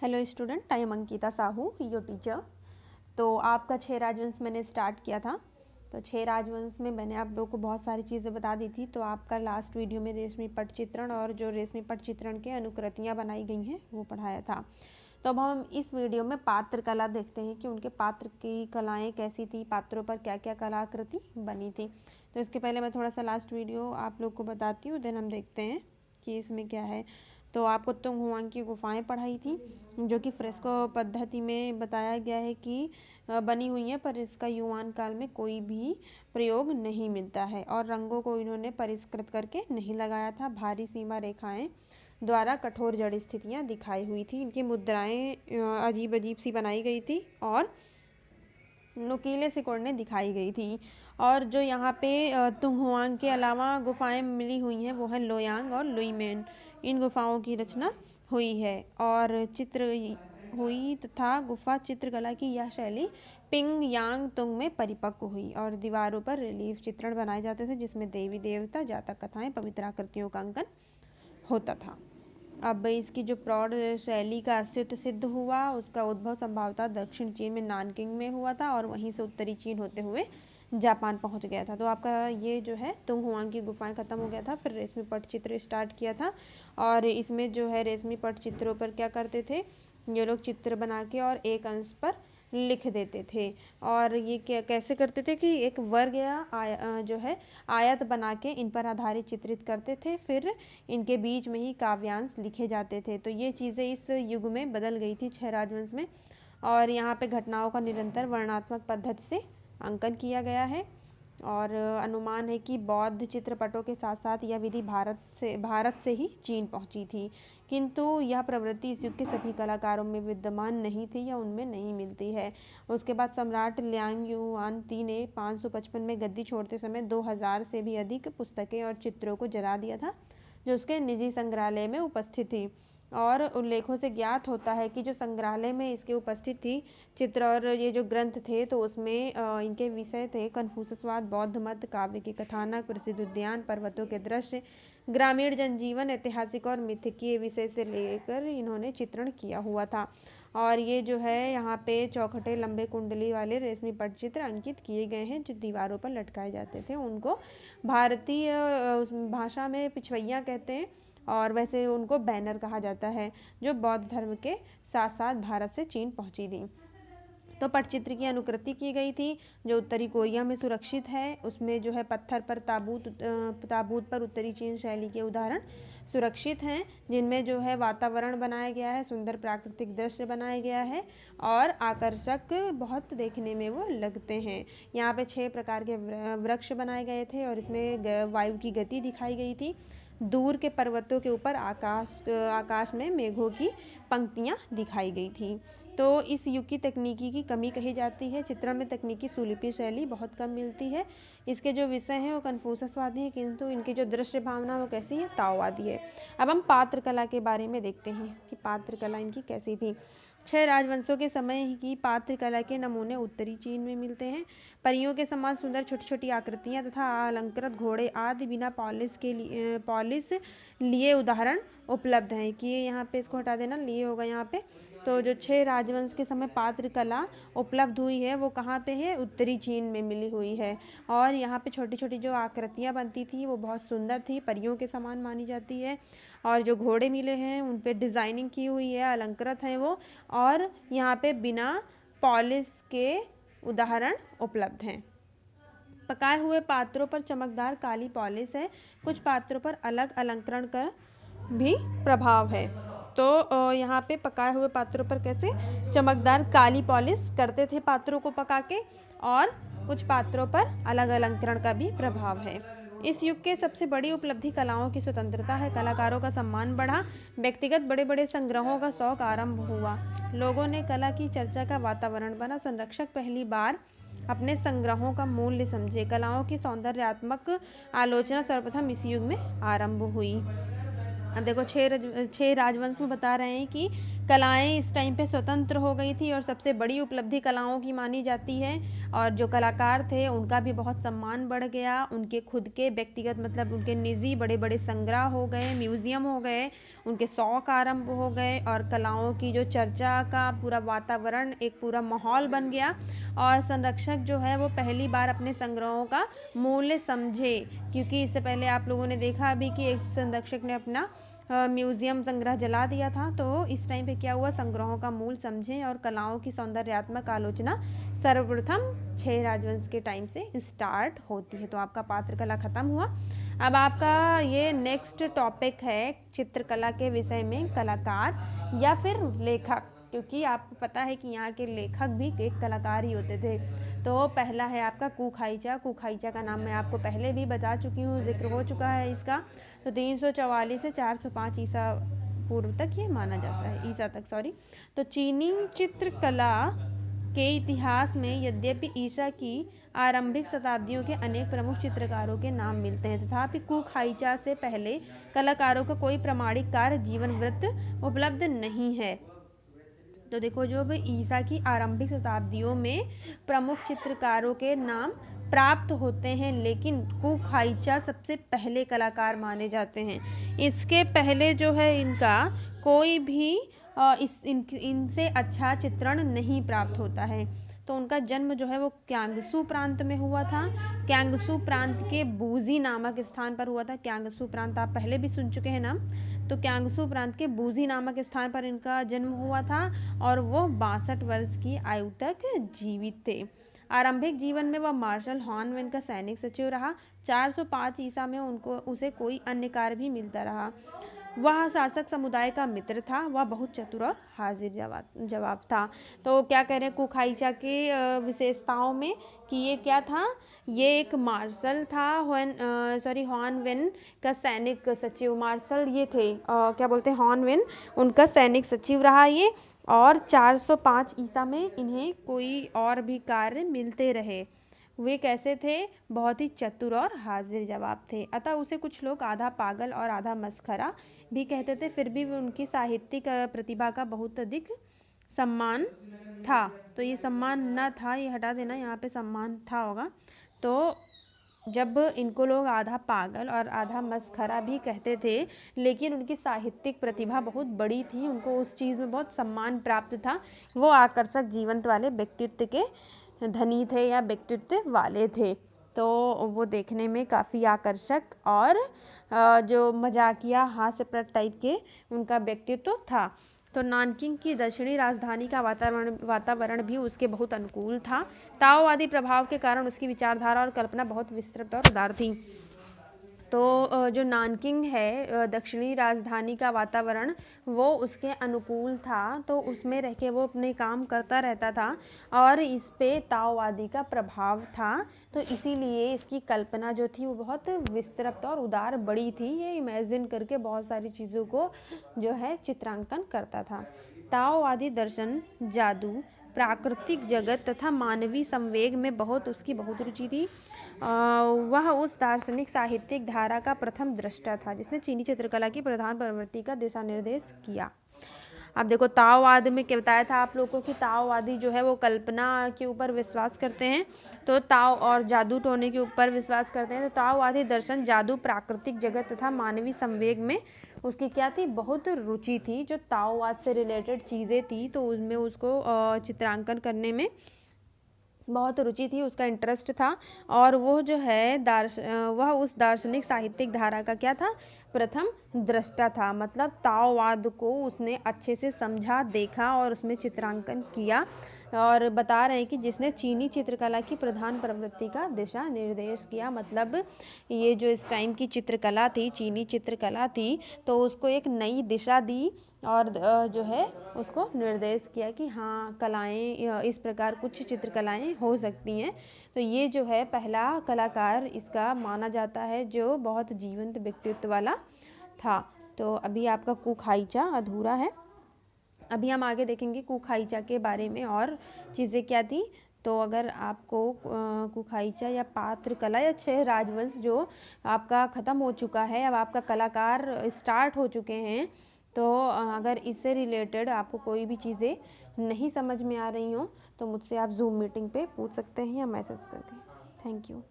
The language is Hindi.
Hello student, I am Ankita Sahu, your teacher. तो आपका 6 राजवंश मैंने स्टार्ट किया था। तो 6 राजवंश में मैंने आप लोगों को बहुत सारी चीज़ें बता दी थी। तो आपका लास्ट वीडियो में रेशमी पट चित्रण और जो रेशमी पट चित्रण के अनुकृतियाँ बनाई गई हैं वो पढ़ाया था। तो अब हम इस वीडियो में पात्र कला देखते हैं कि उनके पात्र की कलाएँ कैसी थी, पात्रों पर क्या क्या कलाकृति बनी थी। तो इसके पहले मैं थोड़ा सा लास्ट वीडियो आप लोग को बताती हूँ, देन हम देखते हैं कि इसमें क्या है। तो आपको तुंग हुआंग की गुफाएं पढ़ाई थी, जो कि फ्रेस्को पद्धति में बताया गया है कि बनी हुई है, पर इसका युवान काल में कोई भी प्रयोग नहीं मिलता है और रंगों को इन्होंने परिष्कृत करके नहीं लगाया था। भारी सीमा रेखाएं द्वारा कठोर जड़ स्थितियाँ दिखाई हुई थी। इनकी मुद्राएं अजीब अजीब सी बनाई गई थी और नुकीले सिकोड़ने दिखाई गई थी। और जो यहाँ पे तुंग हुआंग के अलावा गुफाएं मिली हुई हैं वो हैं लोयांग और लुईमेन। इन गुफाओं की रचना हुई है और चित्र हुई तथा गुफा चित्रकला की यह शैली पिंग यांग तुंग में परिपक्व हुई और दीवारों पर रिलीफ चित्रण बनाए जाते थे, जिसमें देवी देवता, जातक कथाएं, पवित्र आकृतियों का अंकन होता था। अब इसकी जो प्रौढ़ शैली का अस्तित्व सिद्ध हुआ, उसका उद्भव संभवतः दक्षिण चीन में नानकिंग में हुआ था और वहीं से उत्तरी चीन होते हुए जापान पहुंच गया था। तो आपका ये जो है तुंग हुआंग की गुफाएं खत्म हो गया था, फिर रेशमी पट चित्र स्टार्ट किया था। और इसमें जो है रेशमी पट चित्रों पर क्या करते थे, ये लोग चित्र बना के और एक अंश पर लिख देते थे। और ये क्या कैसे करते थे कि एक वर्ग या जो है आयत बना के इन पर आधारित चित्रित करते थे, फिर इनके बीच में ही काव्यांश लिखे जाते थे। तो ये चीज़ें इस युग में बदल गई थी 6 राजवंश में। और यहाँ पे घटनाओं का निरंतर वर्णनात्मक पद्धति से अंकन किया गया है और अनुमान है कि बौद्ध चित्रपटों के साथ साथ यह विधि भारत से ही चीन पहुंची थी, किंतु यह प्रवृत्ति इस युग के सभी कलाकारों में विद्यमान नहीं थी या उनमें नहीं मिलती है। उसके बाद सम्राट ल्यान युआनती ने 555 में गद्दी छोड़ते समय 2000 से भी अधिक पुस्तकें और चित्रों को जला दिया था, जो उसके निजी संग्रहालय में उपस्थित थी। और उल्लेखों से ज्ञात होता है कि जो संग्रहालय में इसके उपस्थित थी चित्र और ये जो ग्रंथ थे, तो उसमें इनके विषय थे कन्फ्यूशसवाद, बौद्ध मत, काव्य की कथानक, प्रसिद्ध उद्यान, पर्वतों के दृश्य, ग्रामीण जनजीवन, ऐतिहासिक और मिथकीय विषय से लेकर इन्होंने चित्रण किया हुआ था। और ये जो है यहाँ पे चौखटे लंबे कुंडली वाले रेशमी पटचित्र अंकित किए गए हैं, जो दीवारों पर लटकाए जाते थे। उनको भारतीय भाषा में पिछवैया कहते हैं और वैसे उनको बैनर कहा जाता है, जो बौद्ध धर्म के साथ साथ भारत से चीन पहुंची थी। तो पटचित्र की अनुकृति की गई थी जो उत्तरी कोरिया में सुरक्षित है। उसमें जो है पत्थर पर ताबूत पर उत्तरी चीन शैली के उदाहरण सुरक्षित हैं, जिनमें जो है वातावरण बनाया गया है, सुंदर प्राकृतिक दृश्य बनाया गया है और आकर्षक बहुत देखने में वो लगते हैं। यहाँ पे 6 प्रकार के वृक्ष बनाए गए थे और इसमें वायु की गति दिखाई गई थी। दूर के पर्वतों के ऊपर आकाश में मेघों की पंक्तियाँ दिखाई गई थी। तो इस युग की तकनीकी की कमी कही जाती है। चित्रण में तकनीकी सुलिपि शैली बहुत कम मिलती है। इसके जो विषय हैं वो कन्फ्यूशसवादी हैं, किंतु इनकी जो दृश्य भावना वो कैसी है, ताओवादी है। अब हम पात्र कला के बारे में देखते हैं कि पात्र कला इनकी कैसी थी। 6 राजवंशों के समय की पात्र कला के नमूने उत्तरी चीन में मिलते हैं। परियों के समान सुंदर छोटी छोटी आकृतियाँ तथा अलंकृत घोड़े आदि बिना पॉलिश लिए उदाहरण उपलब्ध हैं। कि यहाँ पे इसको हटा देना, लिए होगा यहाँ पे। तो जो 6 राजवंश के समय पात्र कला उपलब्ध हुई है वो कहाँ पे है, उत्तरी चीन में मिली हुई है। और यहाँ पे छोटी छोटी जो आकृतियाँ बनती थी वो बहुत सुंदर थी, परियों के समान मानी जाती है। और जो घोड़े मिले हैं उन पे डिज़ाइनिंग की हुई है, अलंकृत हैं वो। और यहाँ पे बिना पॉलिश के उदाहरण उपलब्ध हैं। पकाए हुए पात्रों पर चमकदार काली पॉलिश है। कुछ पात्रों पर अलग अलंकरण का भी प्रभाव है। तो यहाँ पे पकाए हुए पात्रों पर कैसे चमकदार काली पॉलिश करते थे पात्रों को पका के, और कुछ पात्रों पर अलग अलंकरण का भी प्रभाव है। इस युग के सबसे बड़ी उपलब्धि कलाओं की स्वतंत्रता है। कलाकारों का सम्मान बढ़ा, व्यक्तिगत बड़े बड़े संग्रहों का शौक आरंभ हुआ, लोगों ने कला की चर्चा का वातावरण बना। संरक्षक पहली बार अपने संग्रहों का मूल्य समझे। कलाओं की सौंदर्यात्मक आलोचना सर्वप्रथम इस युग में आरंभ हुई। अब देखो 6 राजवंश में बता रहे हैं कि कलाएं इस टाइम पे स्वतंत्र हो गई थी और सबसे बड़ी उपलब्धि कलाओं की मानी जाती है। और जो कलाकार थे उनका भी बहुत सम्मान बढ़ गया, उनके खुद के व्यक्तिगत मतलब उनके निजी बड़े बड़े संग्रह हो गए, म्यूजियम हो गए, उनके शौक आरंभ हो गए और कलाओं की जो चर्चा का पूरा वातावरण एक पूरा माहौल बन गया। और संरक्षक जो है वो पहली बार अपने संग्रहों का मूल्य समझे, क्योंकि इससे पहले आप लोगों ने देखा भी कि एक संरक्षक ने अपना म्यूजियम संग्रह जला दिया था। तो इस टाइम पे क्या हुआ, संग्रहों का मूल समझें और कलाओं की सौंदर्यात्मक आलोचना सर्वप्रथम 6 राजवंश के टाइम से स्टार्ट होती है। तो आपका पात्र कला खत्म हुआ। अब आपका ये नेक्स्ट टॉपिक है चित्रकला के विषय में कलाकार या फिर लेखक, क्योंकि आपको पता है कि यहाँ के लेखक भी एक कलाकार ही होते थे। तो पहला है आपका कुखाईचा। कुखाईचा का नाम मैं आपको पहले भी बता चुकी हूँ, जिक्र हो चुका है इसका। तो 344 से 405 ईसा पूर्व तक ये माना जाता है, ईसा तक सॉरी। तो चीनी चित्रकला के इतिहास में यद्यपि ईसा की आरंभिक शताब्दियों के अनेक प्रमुख चित्रकारों के नाम मिलते हैं, तथापि कुखाईचा से पहले कलाकारों का कोई प्रमाणिक कार्य जीवन वृत्त उपलब्ध नहीं है। तो देखो, जो भी ईसा की आरंभिक शताब्दियों में प्रमुख चित्रकारों के नाम प्राप्त होते हैं, लेकिन कुखाईचा सबसे पहले कलाकार माने जाते हैं। इसके पहले जो है इनका कोई भी इनसे अच्छा चित्रण नहीं प्राप्त होता है। तो उनका जन्म जो है वो क्यांगसू प्रांत में हुआ था। क्यांगसू प्रांत के बूजी नामक स्थान पर हुआ था। क्यांगसू प्रांत आप पहले भी सुन चुके हैं नाम। तो क्यांगसू प्रांत के बूजी नामक स्थान पर इनका जन्म हुआ था और वो 62 वर्ष की आयु तक जीवित थे। आरंभिक जीवन में वह मार्शल हॉर्नवेन का सैनिक सचिव रहा। 405 ईसा में उसे कोई अन्य कार्य भी मिलता रहा। वह शासक समुदाय का मित्र था। वह बहुत चतुर और हाजिर जवाब था। तो क्या कह रहे हैं कुखाईचा के विशेषताओं में कि ये क्या था, ये एक मार्शल था, हॉर्नवेन का सैनिक सचिव। मार्शल ये थे, क्या बोलते हैं, हॉर्नवेन उनका सैनिक सचिव रहा ये। और 405 ईसा में इन्हें कोई और भी कार्य मिलते रहे। वे कैसे थे, बहुत ही चतुर और हाजिर जवाब थे। अतः उसे कुछ लोग आधा पागल और आधा मस्खरा भी कहते थे। फिर भी उनकी साहित्यिक प्रतिभा का बहुत अधिक सम्मान था। तो ये सम्मान न था, ये हटा देना, यहाँ पे सम्मान था होगा। तो जब इनको लोग आधा पागल और आधा मस्खरा भी कहते थे, लेकिन उनकी साहित्यिक प्रतिभा बहुत बड़ी थी, उनको उस चीज़ में बहुत सम्मान प्राप्त था। वो आकर्षक जीवंत वाले व्यक्तित्व के धनी थे या व्यक्तित्व वाले थे। तो वो देखने में काफ़ी आकर्षक और जो मजाकिया हास्यप्रद टाइप के उनका व्यक्तित्व था। तो नानकिंग की दक्षिणी राजधानी का वातावरण भी उसके बहुत अनुकूल था। ताओवादी प्रभाव के कारण उसकी विचारधारा और कल्पना बहुत विस्तृत और उदार थी। तो जो नानकिंग है, दक्षिणी राजधानी का वातावरण वो उसके अनुकूल था। तो उसमें रह के वो अपने काम करता रहता था और इस पे ताओवादी का प्रभाव था। तो इसीलिए इसकी कल्पना जो थी वो बहुत विस्तृत और उदार बड़ी थी। ये इमेजिन करके बहुत सारी चीज़ों को जो है चित्रांकन करता था। ताओवादी दर्शन, जादू, प्राकृतिक जगत तथा मानवीय संवेग में उसकी बहुत रुचि थी। वह उस दार्शनिक साहित्यिक धारा का प्रथम दृष्टा था जिसने चीनी चित्रकला की प्रधान प्रवृत्ति का दिशा निर्देश किया। अब देखो, ताओवाद में क्या बताया था आप लोगों को कि ताओवादी जो है वो कल्पना के ऊपर विश्वास करते हैं, तो ताओ और जादू टोने के ऊपर विश्वास करते हैं। तो ताओवादी दर्शन, जादू, प्राकृतिक जगत तथा मानवीय संवेग में उसकी क्या थी, बहुत रुचि थी। जो ताओवाद से रिलेटेड चीज़ें थी तो उसमें उसको चित्रांकन करने में बहुत रुचि थी, उसका इंटरेस्ट था। और वो जो है वह उस दार्शनिक साहित्यिक धारा का क्या था, प्रथम दृष्टा था। मतलब ताओवाद को उसने अच्छे से समझा, देखा और उसमें चित्रांकन किया। और बता रहे हैं कि जिसने चीनी चित्रकला की प्रधान प्रवृत्ति का दिशा निर्देश किया। मतलब ये जो इस टाइम की चित्रकला थी, चीनी चित्रकला थी, तो उसको एक नई दिशा दी और जो है उसको निर्देश किया कि हाँ, कलाएं इस प्रकार कुछ चित्रकलाएं हो सकती हैं। तो ये जो है पहला कलाकार इसका माना जाता है जो बहुत जीवंत व्यक्तित्व वाला था। तो अभी आपका कुखाईचा अधूरा है। अभी हम आगे देखेंगे कुखाईचा के बारे में और चीज़ें क्या थी। तो अगर आपको कुखाईचा या पात्र कला या 6 राजवंश जो आपका ख़त्म हो चुका है, अब आपका कलाकार स्टार्ट हो चुके हैं। तो अगर इससे रिलेटेड आपको कोई भी चीज़ें नहीं समझ में आ रही हों तो मुझसे आप ज़ूम मीटिंग पे पूछ सकते हैं या मैसेज करके। Thank you.